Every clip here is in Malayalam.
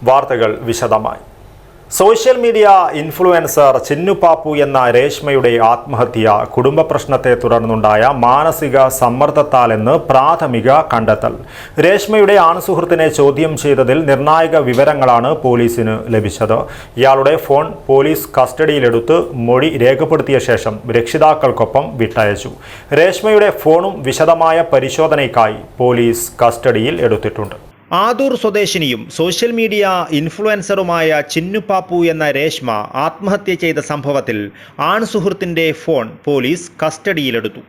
വാർത്തകൾ വിശദമായി. സോഷ്യൽ മീഡിയ ഇൻഫ്ലുവൻസർ ചിന്നുപാപ്പു എന്ന രേഷ്മയുടെ ആത്മഹത്യ കുടുംബ പ്രശ്നത്തെ തുടർന്നുണ്ടായ മാനസിക സമ്മർദ്ദത്താലെന്ന് പ്രാഥമിക കണ്ടെത്തൽ. രേഷ്മയുടെ ആൺസുഹൃത്തിനെ ചോദ്യം ചെയ്തതിൽ നിർണായക വിവരങ്ങളാണ് പോലീസിന് ലഭിച്ചത്. ഇയാളുടെ ഫോൺ പോലീസ് കസ്റ്റഡിയിലെടുത്ത് മൊഴി രേഖപ്പെടുത്തിയ ശേഷം രക്ഷിതാക്കൾക്കൊപ്പം വിട്ടയച്ചു. രേഷ്മയുടെ ഫോണും വിശദമായ പരിശോധനയ്ക്കായി പോലീസ് കസ്റ്റഡിയിൽ എടുത്തിട്ടുണ്ട്. ആദൂർ സ്വദേശിനിയും സോഷ്യൽ മീഡിയ ഇൻഫ്ലുവൻസറുമായ ചിന്നുപാപ്പു എന്ന രേഷ്മ ആത്മഹത്യ ചെയ്ത സംഭവത്തിൽ ആൺസുഹൃത്തിൻ്റെ ഫോൺ പോലീസ് കസ്റ്റഡിയിലെടുത്തു.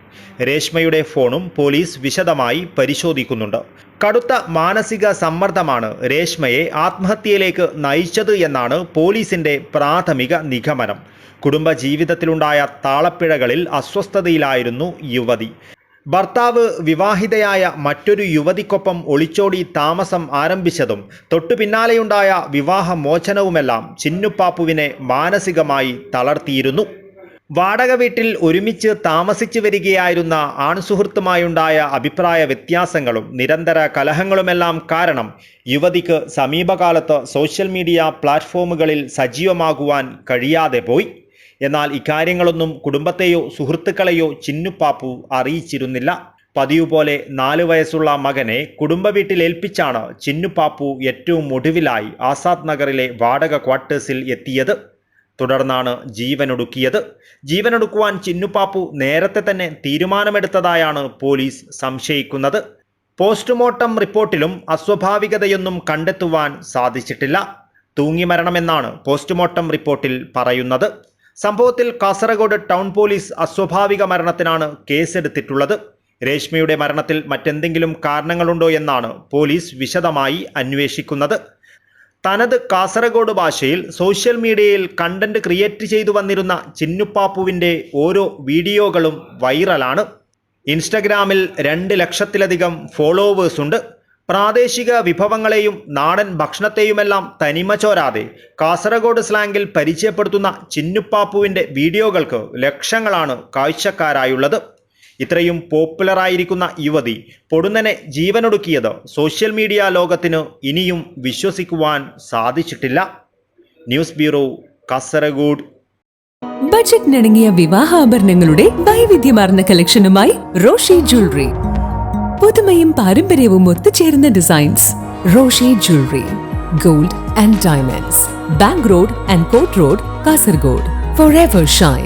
രേഷ്മയുടെ ഫോണും പോലീസ് വിശദമായി പരിശോധിക്കുന്നുണ്ട്. കടുത്ത മാനസിക സമ്മർദ്ദമാണ് രേഷ്മയെ ആത്മഹത്യയിലേക്ക് നയിച്ചത് എന്നാണ് പോലീസിൻ്റെ പ്രാഥമിക നിഗമനം. കുടുംബജീവിതത്തിലുണ്ടായ താളപ്പിഴകളിൽ അസ്വസ്ഥതയിലായിരുന്നു യുവതി. ഭർത്താവ് വിവാഹിതയായ മറ്റൊരു യുവതിക്കൊപ്പം ഒളിച്ചോടി താമസം ആരംഭിച്ചതും തൊട്ടു പിന്നാലെയുണ്ടായ വിവാഹമോചനവുമെല്ലാം ചിന്നുപാപ്പുവിനെ മാനസികമായി തളർത്തിയിരുന്നു. വാടക വീട്ടിൽ ഒരുമിച്ച് താമസിച്ചു വരികയായിരുന്ന ആൺസുഹൃത്തുമായുണ്ടായ അഭിപ്രായ വ്യത്യാസങ്ങളും നിരന്തര കലഹങ്ങളുമെല്ലാം കാരണം യുവതിക്ക് സമീപകാലത്ത് സോഷ്യൽ മീഡിയ പ്ലാറ്റ്ഫോമുകളിൽ സജീവമാകുവാൻ കഴിയാതെ പോയി. എന്നാൽ ഇക്കാര്യങ്ങളൊന്നും കുടുംബത്തെയോ സുഹൃത്തുക്കളെയോ ചിന്നുപാപ്പു അറിയിച്ചിരുന്നില്ല. പതിവ് പോലെ 4 വയസ്സുള്ള മകനെ കുടുംബ വീട്ടിലേൽപ്പിച്ചാണ് ചിന്നുപാപ്പു ഏറ്റവും ഒടുവിലായി ആസാദ് നഗറിലെ വാടക ക്വാർട്ടേഴ്സിൽ എത്തിയത്. തുടർന്നാണ് ജീവനൊടുക്കിയത്. ജീവനൊടുക്കുവാൻ ചിന്നുപാപ്പു നേരത്തെ തന്നെ തീരുമാനമെടുത്തതായാണ് പോലീസ് സംശയിക്കുന്നത്. പോസ്റ്റ്മോർട്ടം റിപ്പോർട്ടിലും അസ്വാഭാവികതയൊന്നും കണ്ടെത്തുവാൻ സാധിച്ചിട്ടില്ല. തൂങ്ങിമരണമെന്നാണ് പോസ്റ്റ്മോർട്ടം റിപ്പോർട്ടിൽ പറയുന്നത്. സംഭവത്തിൽ കാസർഗോഡ് ടൗൺ പോലീസ് അസ്വാഭാവിക മരണത്തിനാണ് കേസെടുത്തിട്ടുള്ളത്. രേഷ്മയുടെ മരണത്തിൽ മറ്റെന്തെങ്കിലും കാരണങ്ങളുണ്ടോ എന്നാണ് പോലീസ് വിശദമായി അന്വേഷിക്കുന്നത്. തനത് കാസർഗോഡ് ഭാഷയിൽ സോഷ്യൽ മീഡിയയിൽ കണ്ടന്റ് ക്രിയേറ്റ് ചെയ്തു വന്നിരുന്ന ചിന്നുപാപ്പുവിൻ്റെ ഓരോ വീഡിയോകളും വൈറലാണ്. ഇൻസ്റ്റഗ്രാമിൽ 2 ലക്ഷത്തിലധികം ഫോളോവേഴ്സ് ഉണ്ട്. പ്രാദേശിക വിഭവങ്ങളെയും നാടൻ ഭക്ഷണത്തെയുമെല്ലാം തനിമ ചോരാതെ കാസർഗോഡ് സ്ലാങ്ങിൽ പരിചയപ്പെടുത്തുന്ന ചിന്നുപാപ്പുവിൻ്റെ വീഡിയോകൾക്ക് ലക്ഷങ്ങളാണ് കാഴ്ചക്കാരായുള്ളത്. ഇത്രയും പോപ്പുലറായിരിക്കുന്ന യുവതി പൊടുന്നനെ ജീവനൊടുക്കിയത് സോഷ്യൽ മീഡിയ ലോകത്തിന് ഇനിയും വിശ്വസിക്കുവാൻ സാധിച്ചിട്ടില്ല. News bureau, Kasaragod. ബജറ്റിനിണങ്ങിയ വിവാഹാഭരണങ്ങളുടെ വൈവിധ്യമാർന്ന കളക്ഷനുമായി റോഷി ജ്വല്ലറി. പുതുമയും പാരമ്പര്യവും ഒത്തുചേരുന്ന designs. Roshi jewellery, gold and diamonds, bank road and court road, Kasaragod. Forever shine.